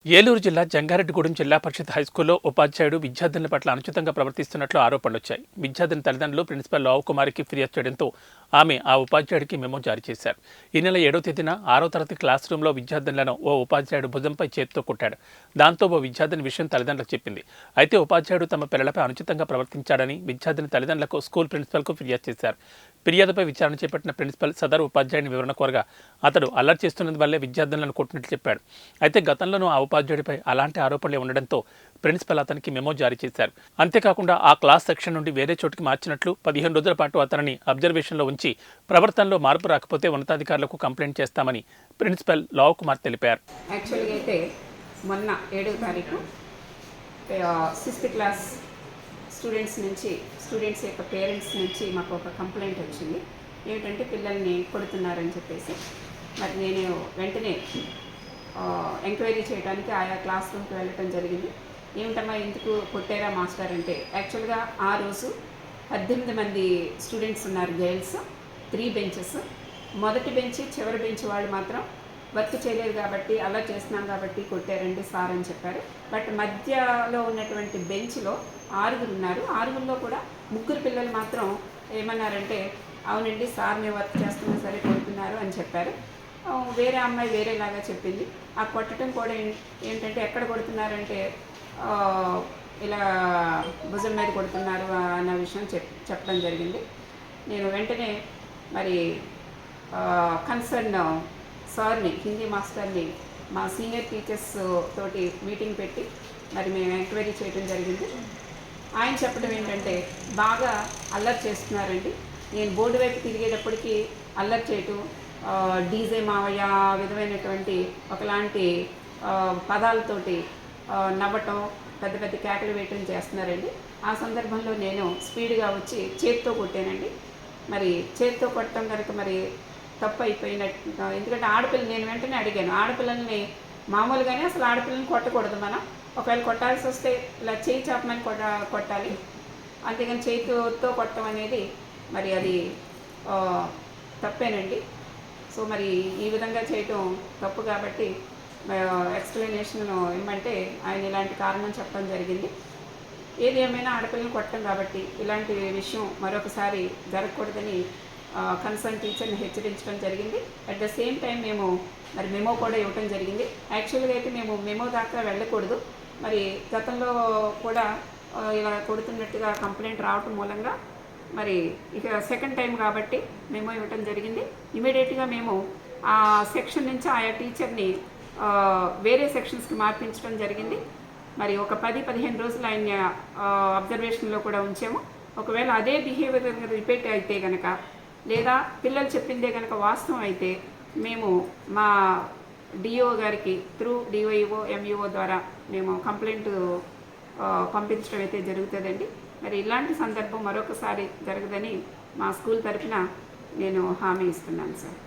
ఏలూరు జిల్లా జంగారెడ్డిగూడెం జిల్లా పరిషత్ హైస్కూల్లో ఉపాధ్యాయుడు విద్యార్థుల పట్ల అనుచితంగా ప్రవర్తిస్తున్నట్లు ఆరోపణలొచ్చాయి. విద్యార్థిని తల్లిదండ్రులు ప్రిన్సిపల్ లావు కుమారికి ఫిర్యాదు చేయడంతో ఆమె ఆ ఉపాధ్యాయుడికి మెమో జారీ చేశారు. ఈ నెల 7వ తేదీన 6వ తరగతి క్లాస్ రూంలో విద్యార్థులను ఓ ఉపాధ్యాయుడు భుజంపై చేతితో కొట్టాడు. దాంతో ఓ విద్యార్థిని విషయం తల్లిదండ్రులకు చెప్పింది. అయితే ఉపాధ్యాయుడు తమ పిల్లలపై అనుచితంగా ప్రవర్తించాడని విద్యార్థిని తల్లిదండ్రులకు స్కూల్ ప్రిన్సిపల్కు ఫిర్యాదు చేశారు. ఫిర్యాదుపై విచారణ చేపట్టిన ప్రిన్సిపల్ సదరు ఉపాధ్యాయుని వివరణ కోరగా అతడు అల్లరి చేస్తున్నందువల్లే విద్యార్థులను కొట్టినట్లు చెప్పాడు. అయితే గతంలోనూ ఆ ఉపాధ్యాయుడిపై అలాంటి ఆరోపణలే ఉండడంతో ప్రిన్సిపల్ అతనికి మెమో జారీ చేశారు. అంతేకాకుండా ఆ క్లాస్ సెక్షన్ నుండి వేరే చోటుకి మార్చినట్లు 15 రోజుల పాటు అతనిని అబ్జర్వేషన్లో ఉంచి ప్రవర్తనలో మార్పు రాకపోతే ఉన్నతాధికారులకు కంప్లైంట్ చేస్తామని ప్రిన్సిపల్ లావు కుమార్ తెలిపారు. యాక్చువల్గా అయితే మొన్న 7వ తారీఖు 6th క్లాస్ స్టూడెంట్స్ యొక్క పేరెంట్స్ నుంచి మాకు ఒక కంప్లైంట్ వచ్చింది. ఏమిటంటే పిల్లల్ని కొడుతున్నారని చెప్పేసి మరి నేను వెంటనే ఎంక్వైరీ చేయడానికి ఆయా క్లాస్ రూమ్కి వెళ్ళటం జరిగింది. ఏమిటమ్మా ఎందుకు కొట్టారా మాస్టర్ అంటే, యాక్చువల్గా ఆ రోజు 18 మంది స్టూడెంట్స్ ఉన్నారు, గర్ల్స్, 3 బెంచెస్. మొదటి బెంచ్ చివరి బెంచ్ వాళ్ళు మాత్రం వర్క్ చేయలేదు కాబట్టి అలా చేస్తున్నాం కాబట్టి కొట్టారండి సార్ అని చెప్పారు. బట్ మధ్యలో ఉన్నటువంటి బెంచ్లో 6 ఉన్నారు. 6లో కూడా 3 పిల్లలు మాత్రం ఏమన్నారంటే, అవునండి సార్ మేము వర్క్ చేస్తున్నా సరే కొడుతున్నారు అని చెప్పారు. వేరే అమ్మాయి వేరేలాగా చెప్పింది. ఆ కొట్టడం కూడా ఏంటంటే ఎక్కడ కొడుతున్నారంటే ఇలా భుజం మీద కొడుతున్నారు అన్న విషయం చెప్పడం జరిగింది. నేను వెంటనే మరి కన్సర్న్ సార్ని, హిందీ మాస్టర్ని, మా సీనియర్ టీచర్స్ తోటి మీటింగ్ పెట్టి మరి మేము ఎంక్వైరీ చేయడం జరిగింది. ఆయన చెప్పడం ఏంటంటే బాగా అల్లరి చేస్తున్నారండి, నేను బోర్డు వైపు తిరిగేటప్పటికీ అల్లరి చేయటం, డీజే మావయ్య విధమైనటువంటి ఒకలాంటి పదాలతోటి నవ్వటం, పెద్ద పెద్ద కేకలు వేయటం చేస్తున్నారండి. ఆ సందర్భంలో నేను స్పీడ్గా వచ్చి చేతితో కొట్టానండి. మరి చేతితో కొట్టడం కనుక మరి తప్పు అయిపోయినట్టు, ఎందుకంటే నేను వెంటనే అడిగాను, ఆడపిల్లల్ని మామూలుగానే అసలు ఆడపిల్లల్ని కొట్టకూడదు, మనం ఒకవేళ కొట్టాల్సి వస్తే ఇలా చేయి చాపమని కొట్టాలి, అంతేగాని చేతితో కొట్టడం అనేది మరి అది తప్పేనండి. సో మరి ఈ విధంగా చేయటం తప్పు కాబట్టి ఎక్స్ప్లెనేషన్ ఇమ్మంటే ఆయన ఇలాంటి కారణం చెప్పడం జరిగింది. ఏది ఏమైనా ఆడపిల్లలు కొట్టడం కాబట్టి ఇలాంటి విషయం మరొకసారి జరగకూడదని కన్సర్న్ టీచర్ని హెచ్చరించడం జరిగింది. అట్ ద సేమ్ టైం మేము మరి మెమో కూడా ఇవ్వటం జరిగింది. యాక్చువల్గా అయితే మేము మెమో దాకా వెళ్ళకూడదు, మరి గతంలో కూడా ఇలా కొడుతున్నట్టుగా కంప్లైంట్ రావటం మూలంగా మరి ఇక సెకండ్ టైం కాబట్టి మెమో ఇవ్వటం జరిగింది. ఇమీడియట్గా మేము ఆ సెక్షన్ నుంచి ఆయా టీచర్ని వేరే సెక్షన్స్కి మార్పించడం జరిగింది. మరి ఒక 10-15 రోజులు ఆయన అబ్జర్వేషన్లో కూడా ఉంచాము. ఒకవేళ అదే బిహేవియర్ రిపీట్ అయితే కనుక, లేదా పిల్లలు చెప్పిందే కనుక వాస్తవం అయితే మేము మా డిఓ గారికి త్రూ డిఓఈఓ ఎంఈఓ ద్వారా మేము కంప్లైంట్ పంపించడం అయితే జరుగుతుందండి. మరి ఇలాంటి సందర్భం మరొకసారి జరగదని మా స్కూల్ తరఫున నేను హామీ ఇస్తున్నాను సార్.